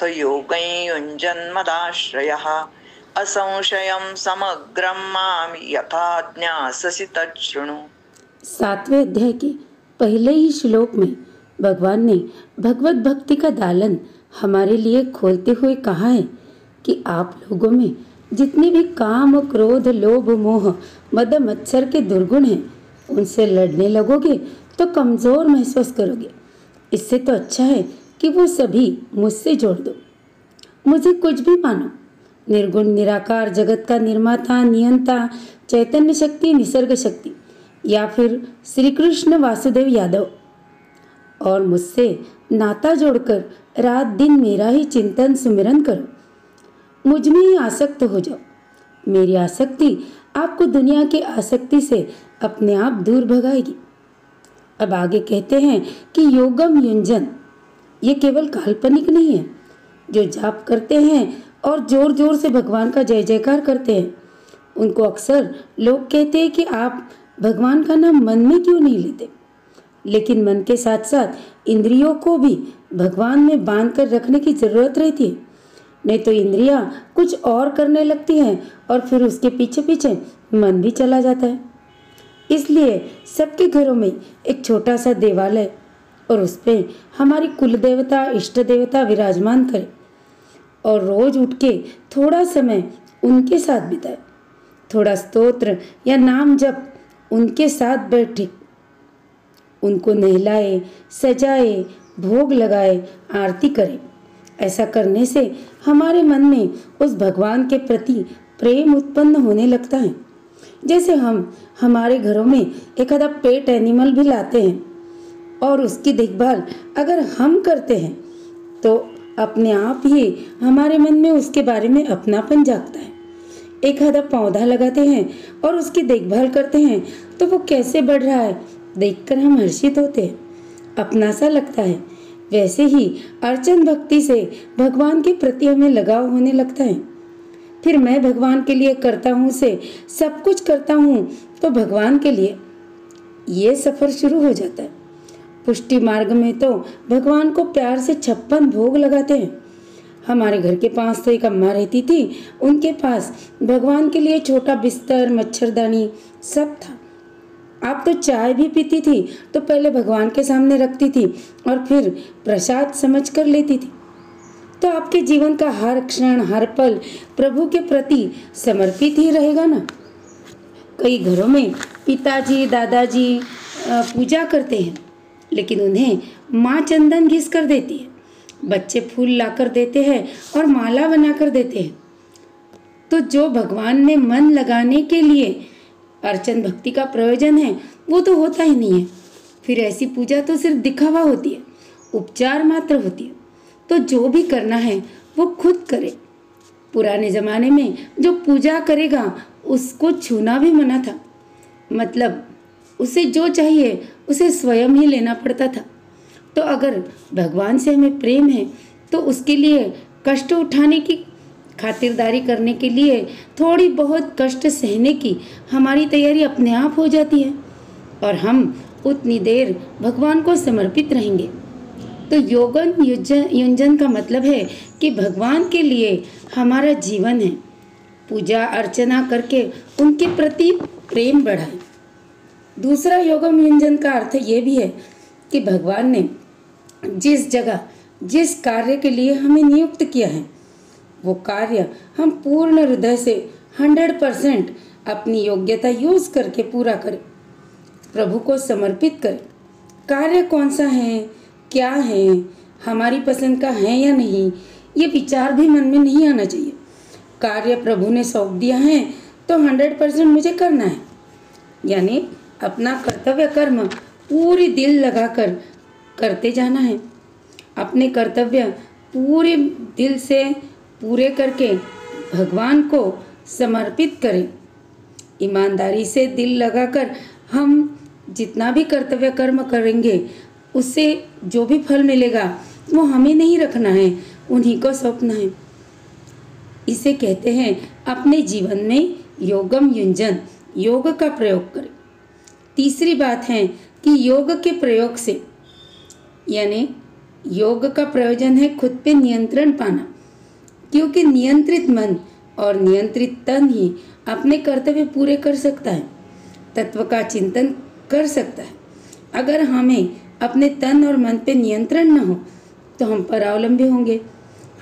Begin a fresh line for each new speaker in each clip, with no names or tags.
अर्थयोगं युञ्जन्मदाश्रयः असंशयं समग्रं मां यथा ज्ञास्यसि तच्छृणु।
7वें अध्याय के पहले ही श्लोक में भगवान ने भगवत भक्ति का दालन हमारे लिए खोलते हुए कहा है कि आप लोगों में जितने भी काम, क्रोध, लोभ, मोह, मद, मत्सर के दुर्गुण हैं, उनसे लड़ने लगोगे तो कमजोर महसूस करोगे। इससे तो अच्छा है कि वो सभी मुझसे जोड़ दो। मुझे कुछ भी मानो, निर्गुण निराकार जगत का निर्माता, नियंता, चैतन्य शक्ति, निसर्ग शक्ति, या फिर श्री कृष्ण वासुदेव यादव, और मुझसे नाता जोड़कर रात दिन मेरा ही चिंतन सुमिरन करो। मुझ में ही आसक्त हो जाओ। मेरी आसक्ति आपको दुनिया की आसक्ति से अपने आप दूर भगाएगी। अब आगे कहते हैं कि योगम युंजन ये केवल काल्पनिक नहीं है। जो जाप करते हैं और जोर जोर से भगवान का जय जयकार करते हैं, उनको अक्सर लोग कहते हैं कि आप भगवान का नाम मन में क्यों नहीं लेते। लेकिन मन के साथ साथ इंद्रियों को भी भगवान में बांध कर रखने की जरूरत रहती है, नहीं तो इंद्रियां कुछ और करने लगती हैं और फिर उसके पीछे पीछे मन भी चला जाता है। इसलिए सबके घरों में एक छोटा सा देवालय और उस पे हमारी कुल देवता, इष्ट देवता विराजमान करें और रोज उठ के थोड़ा समय उनके साथ बिताए। थोड़ा स्तोत्र या नाम जप उनके साथ बैठे, उनको नहलाए, सजाए, भोग लगाए, आरती करें। ऐसा करने से हमारे मन में उस भगवान के प्रति प्रेम उत्पन्न होने लगता है। जैसे हम हमारे घरों में एक आधा पेट एनिमल भी लाते हैं और उसकी देखभाल अगर हम करते हैं तो अपने आप ही हमारे मन में उसके बारे में अपनापन जागता है। एक आधा पौधा लगाते हैं और उसकी देखभाल करते हैं तो वो कैसे बढ़ रहा है देखकर हम हर्षित होते हैं, अपना सा लगता है। वैसे ही अर्चन भक्ति से भगवान के प्रति हमें लगाव होने लगता है। फिर मैं भगवान के लिए करता हूँ से सब कुछ करता हूँ तो भगवान के लिए ये सफर शुरू हो जाता है। पुष्टि मार्ग में तो भगवान को प्यार से 56 भोग लगाते हैं। हमारे घर के पास तो एक अम्मा रहती थी, उनके पास भगवान के लिए छोटा बिस्तर, मच्छरदानी सब था। आप तो चाय भी पीती थी तो पहले भगवान के सामने रखती थी और फिर प्रसाद समझ कर लेती थी। तो आपके जीवन का हर क्षण, हर पल प्रभु के प्रति समर्पित ही रहेगा ना। कई घरों में पिताजी, दादाजी पूजा करते हैं, लेकिन उन्हें माँ चंदन घिस कर देती है, बच्चे फूल लाकर देते हैं और माला बनाकर देते हैं। तो जो भगवान में मन लगाने के लिए अर्चन भक्ति का प्रयोजन है वो तो होता ही नहीं है। फिर ऐसी पूजा तो सिर्फ दिखावा होती है, उपचार मात्र होती है। तो जो भी करना है वो खुद करे। पुराने जमाने में जो पूजा करेगा उसको छूना भी मना था, मतलब उसे जो चाहिए उसे स्वयं ही लेना पड़ता था। तो अगर भगवान से हमें प्रेम है तो उसके लिए कष्ट उठाने की, खातिरदारी करने के लिए थोड़ी बहुत कष्ट सहने की हमारी तैयारी अपने आप हो जाती है और हम उतनी देर भगवान को समर्पित रहेंगे। तो योगन युंजन का मतलब है कि भगवान के लिए हमारा जीवन है। पूजा अर्चना करके उनके प्रति प्रेम बढ़ाएं। दूसरा योगम युंजन का अर्थ ये भी है कि भगवान ने जिस जगह, जिस कार्य के लिए हमें नियुक्त किया है वो कार्य हम पूर्ण हृदय से 100% अपनी योग्यता यूज करके पूरा करें, प्रभु को समर्पित करें। कार्य कौन सा है, क्या है, हमारी पसंद का है या नहीं, ये विचार भी मन में नहीं आना चाहिए। कार्य प्रभु ने सौंप दिया है तो 100% मुझे करना है, यानी अपना कर्तव्य कर्म पूरी दिल लगाकर करते जाना है। अपने कर्तव्य पूरे दिल से पूरे करके भगवान को समर्पित करें। ईमानदारी से दिल लगाकर हम जितना भी कर्तव्य कर्म करेंगे उससे जो भी फल मिलेगा वो हमें नहीं रखना है, उन्हीं को सौंपना है। इसे कहते हैं अपने जीवन में योगम युंजन, योग का प्रयोग करें। तीसरी बात है कि योग के प्रयोग से, यानी योग का प्रयोजन है खुद पे नियंत्रण पाना, क्योंकि नियंत्रित मन और नियंत्रित तन ही अपने कर्तव्य पूरे कर सकता है, तत्व का चिंतन कर सकता है। अगर हमें अपने तन और मन पे नियंत्रण न हो तो हम परावलंबी होंगे।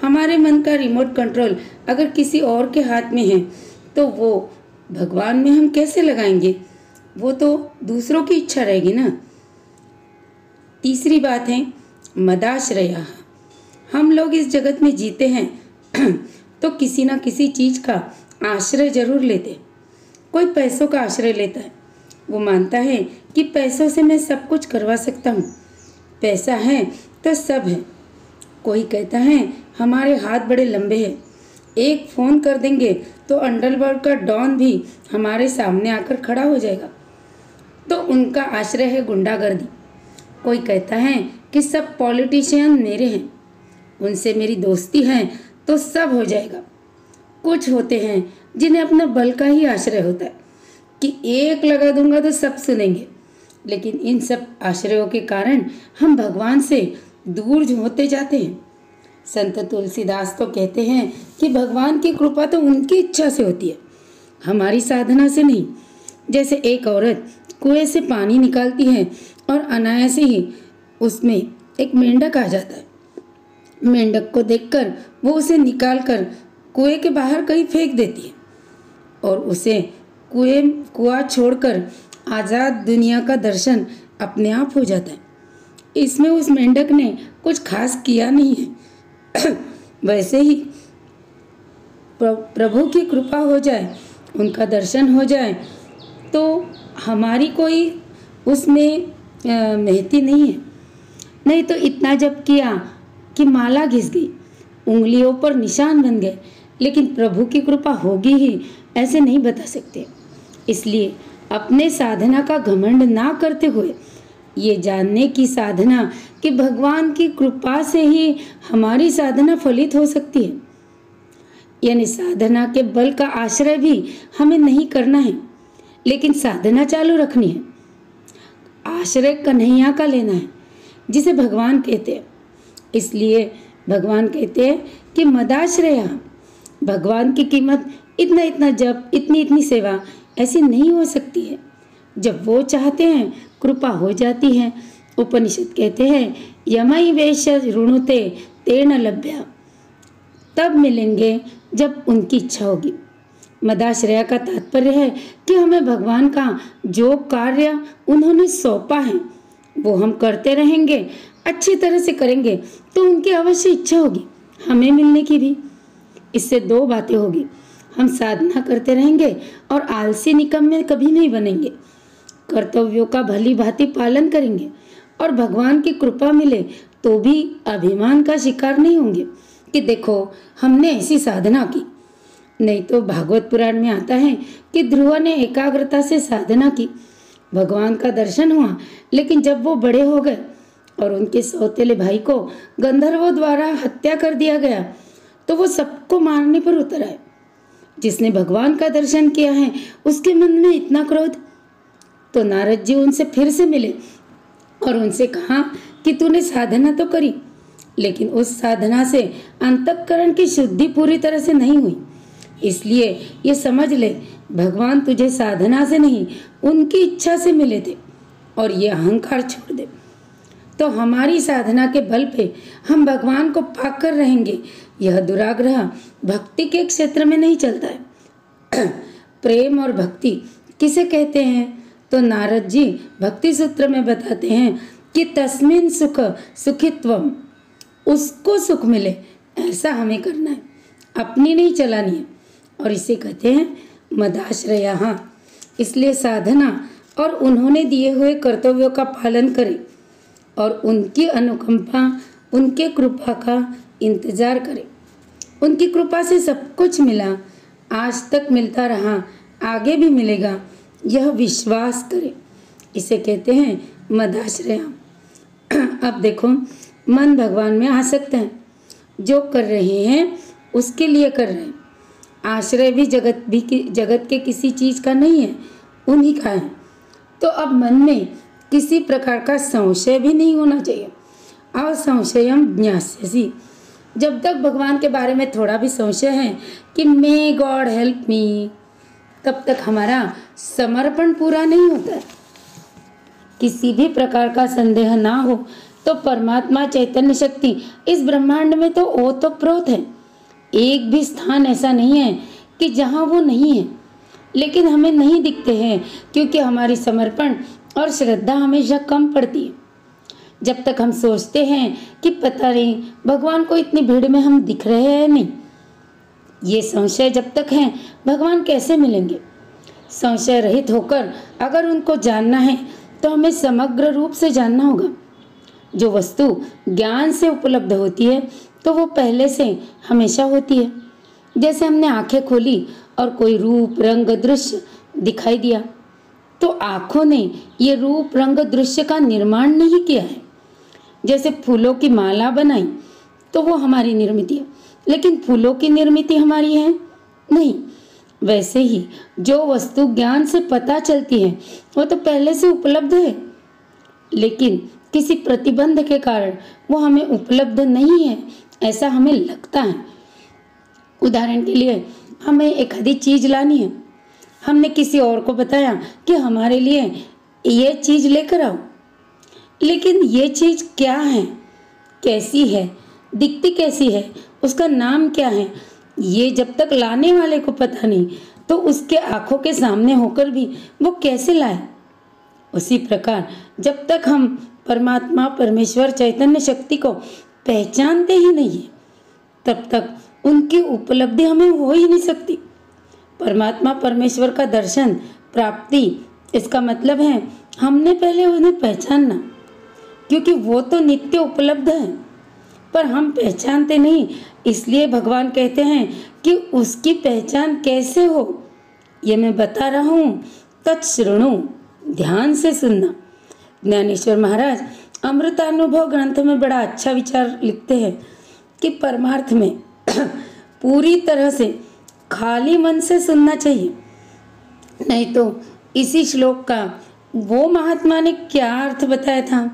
हमारे मन का रिमोट कंट्रोल अगर किसी और के हाथ में है तो वो भगवान में हम कैसे लगाएंगे? वो तो दूसरों की इच्छा रहेगी ना। तीसरी बात है मदाश्रया। हम लोग इस जगत में जीते हैं तो किसी ना किसी चीज का आश्रय जरूर लेते। कोई पैसों का आश्रय लेता है, वो मानता है कि पैसों से मैं सब कुछ करवा सकता हूँ, पैसा है तो सब है। कोई कहता है हमारे हाथ बड़े लंबे हैं, एक फ़ोन कर देंगे तो अंडरवर्ल्ड का डॉन भी हमारे सामने आकर खड़ा हो जाएगा, तो उनका आश्रय है गुंडागर्दी। कोई कहता है कि सब पॉलिटिशियन मेरे हैं, उनसे मेरी दोस्ती है तो सब हो जाएगा। कुछ होते हैं जिन्हें अपना बल का ही आश्रय होता है कि एक लगा दूंगा तो सब सुनेंगे, लेकिन इन सब आश्रयों के कारण हम भगवान से दूर होते जाते हैं। संत तुलसीदास तो कहते हैं कि भगवान की कृपा तो उनकी इच्छा से होती है, हमारी साधना से नहीं। जैसे एक औरत कुएं से पानी निकालती है और अनायास ही उसमें एक मेंढक आ जाता है। मेंढक को देखकर वो उसे निकालकर कुएं के बाहर कहीं फेंक देती है और उसे कुआं छोड़कर आज़ाद दुनिया का दर्शन अपने आप हो जाता है। इसमें उस मेंढक ने कुछ खास किया नहीं है। वैसे ही प्रभु की कृपा हो जाए, उनका दर्शन हो जाए तो हमारी कोई उसमें महती नहीं है। नहीं तो इतना जप किया कि माला घिस गई, उंगलियों पर निशान बन गए, लेकिन प्रभु की कृपा होगी ही ऐसे नहीं बता सकते। इसलिए अपने साधना का घमंड ना करते हुए ये जानने की साधना कि भगवान की कृपा से ही हमारी साधना फलित हो सकती है, यानी साधना के बल का आश्रय भी हमें नहीं करना है, लेकिन साधना चालू रखनी है। आश्रय कन्हैया का लेना है, जिसे भगवान कहते हैं। इसलिए भगवान कहते हैं कि मदाश्रया। भगवान की कीमत इतना इतना जप, इतनी इतनी सेवा ऐसी नहीं हो सकती है। जब वो चाहते हैं कृपा हो जाती है। उपनिषद कहते हैं यमई वेश ऋणुते तेन लभ्या, तब मिलेंगे जब उनकी इच्छा होगी। मदाश्रया का तात्पर्य है कि हमें भगवान का जो कार्य उन्होंने सौंपा है वो हम करते रहेंगे, अच्छी तरह से करेंगे तो उनकी अवश्य इच्छा होगी हमें मिलने की भी। इससे दो बातें होगी, हम साधना करते रहेंगे और आलसी निकम्मे कभी नहीं बनेंगे, कर्तव्यों का भली भांति पालन करेंगे और भगवान की कृपा मिले तो भी अभिमान का शिकार नहीं होंगे कि देखो हमने ऐसी साधना की। नहीं तो भागवत पुराण में आता है कि ध्रुव ने एकाग्रता से साधना की, भगवान का दर्शन हुआ, लेकिन जब वो बड़े हो गए और उनके सौतेले भाई को गंधर्वों द्वारा हत्या कर दिया गया तो वो सबको मारने पर उतर आए। जिसने भगवान का दर्शन किया है उसके मन में इतना क्रोध। तो नारद जी उनसे फिर से मिले और उनसे कहा कि तूने साधना तो करी, लेकिन उस साधना से अंतःकरण की शुद्धि पूरी तरह से नहीं हुई। इसलिए ये समझ ले भगवान तुझे साधना से नहीं उनकी इच्छा से मिले थे और ये अहंकार छोड़ दे। तो हमारी साधना के बल पे हम भगवान को पाकर रहेंगे। यह दुराग्रह भक्ति के क्षेत्र में नहीं चलता है। प्रेम और भक्ति किसे कहते हैं? तो नारद जी भक्ति सूत्र में बताते हैं कि तस्मिन सुख सुखित्वम, उसको सुख मिले ऐसा हमें करना है, अपनी नहीं चलानी है। और इसे कहते हैं मदाश्रया। इसलिए साधना और उन्होंने दिए हुए कर्तव्यों का पालन करें और उनकी अनुकंपा, उनके कृपा का इंतजार करें। उनकी कृपा से सब कुछ मिला, आज तक मिलता रहा, आगे भी मिलेगा, यह विश्वास करें। इसे कहते हैं मदाश्रया। अब देखो मन भगवान में आसक्त है, जो कर रहे हैं उसके लिए कर रहे हैं। आश्रय भी जगत के किसी चीज का नहीं है, उन्हीं का है। तो अब मन में किसी प्रकार का संशय भी नहीं होना चाहिए। असंशयम ज्ञास्यसि। जब तक भगवान के बारे में थोड़ा भी संशय है कि मे गॉड हेल्प मी, तब तक हमारा समर्पण पूरा नहीं होता। किसी भी प्रकार का संदेह ना हो तो परमात्मा चैतन्य शक्ति इस ब्रह्मांड में तो ओतप्रोत है। एक भी स्थान ऐसा नहीं है कि जहाँ वो नहीं है, लेकिन हमें नहीं दिखते हैं क्योंकि हमारी समर्पण और श्रद्धा हमेशा कम पड़ती है। जब तक हम सोचते हैं कि पता नहीं भगवान को इतनी भीड़ में हम दिख रहे हैं नहीं, ये संशय जब तक है भगवान कैसे मिलेंगे। संशय रहित होकर अगर उनको जानना है तो हमें समग्र रूप से जानना होगा। जो वस्तु ज्ञान से उपलब्ध होती है तो वो पहले से हमेशा होती है। जैसे हमने आंखें खोली और कोई रूप रंग दृश्य दिखाई दिया, तो आंखों ने ये रूप रंग दृश्य का निर्माण नहीं किया है। जैसे फूलों की माला बनाई तो वो हमारी निर्मित है, लेकिन फूलों की निर्मित हमारी है नहीं। वैसे ही जो वस्तु ज्ञान से पता चलती है वो तो पहले से उपलब्ध है, लेकिन किसी प्रतिबंध के कारण वो हमें उपलब्ध नहीं है, ऐसा हमें लगता है। उदाहरण के लिए हमें एक आधी चीज लानी है, हमने किसी और को बताया कि हमारे लिए ये चीज लेकर आओ, लेकिन ये चीज क्या है, कैसी है, दिखती कैसी है, उसका नाम क्या है, ये जब तक लाने वाले को पता नहीं तो उसके आंखों के सामने होकर भी वो कैसे लाए। उसी प्रकार जब तक हम परमात्मा परमेश्वर चैतन्य शक्ति को पहचानते ही नहीं है, तब तक उनकी उपलब्धि हमें हो ही नहीं सकती। परमात्मा परमेश्वर का दर्शन प्राप्ति, इसका मतलब है हमने पहले उन्हें पहचानना, क्योंकि वो तो नित्य उपलब्ध है पर हम पहचानते नहीं। इसलिए भगवान कहते हैं कि उसकी पहचान कैसे हो, ये मैं बता रहा हूँ, तत्श्रृणु, ध्यान से सुनना। ज्ञानेश्वर महाराज अमृतानुभव ग्रंथ में बड़ा अच्छा विचार लिखते हैं कि परमार्थ में पूरी तरह से खाली मन से सुनना चाहिए, नहीं तो इसी श्लोक का वो महात्मा ने क्या अर्थ बताया था,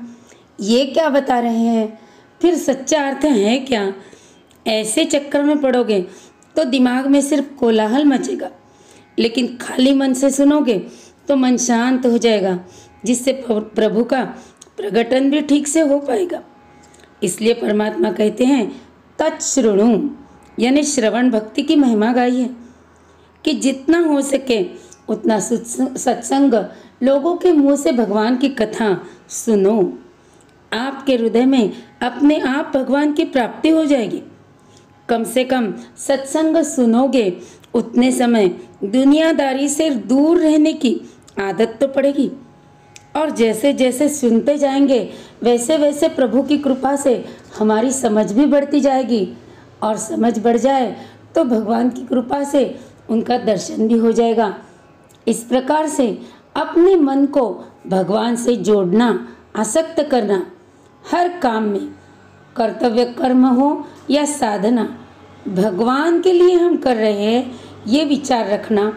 ये क्या बता रहे हैं, फिर सच्चा अर्थ है क्या, ऐसे चक्कर में पड़ोगे तो दिमाग में सिर्फ कोलाहल मचेगा। लेकिन खाली मन से सुनोगे तो मन शांत हो जाएगा, जिससे प्रभु का प्रकटन भी ठीक से हो पाएगा। इसलिए परमात्मा कहते हैं तत्श्रृणु, यानी श्रवण भक्ति की महिमा गाई है कि जितना हो सके उतना सत्संग, लोगों के मुंह से भगवान की कथा सुनो। आपके हृदय में अपने आप भगवान की प्राप्ति हो जाएगी। कम से कम सत्संग सुनोगे उतने समय दुनियादारी से दूर रहने की आदत तो पड़ेगी, और जैसे जैसे सुनते जाएंगे वैसे वैसे प्रभु की कृपा से हमारी समझ भी बढ़ती जाएगी, और समझ बढ़ जाए तो भगवान की कृपा से उनका दर्शन भी हो जाएगा। इस प्रकार से अपने मन को भगवान से जोड़ना, आसक्त करना, हर काम में कर्तव्य कर्म हो या साधना, भगवान के लिए हम कर रहे हैं ये विचार रखना,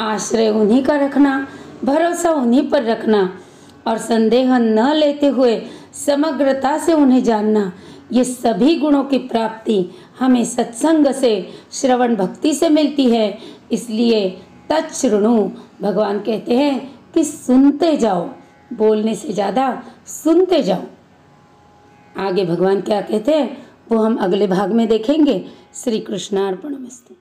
आश्रय उन्हीं का रखना, भरोसा उन्हीं पर रखना, और संदेह न लेते हुए समग्रता से उन्हें जानना, ये सभी गुणों की प्राप्ति हमें सत्संग से, श्रवण भक्ति से मिलती है। इसलिए तत्श्रृणु, भगवान कहते हैं कि सुनते जाओ, बोलने से ज़्यादा सुनते जाओ। आगे भगवान क्या कहते हैं वो हम अगले भाग में देखेंगे। श्री कृष्णार्पणमस्तु।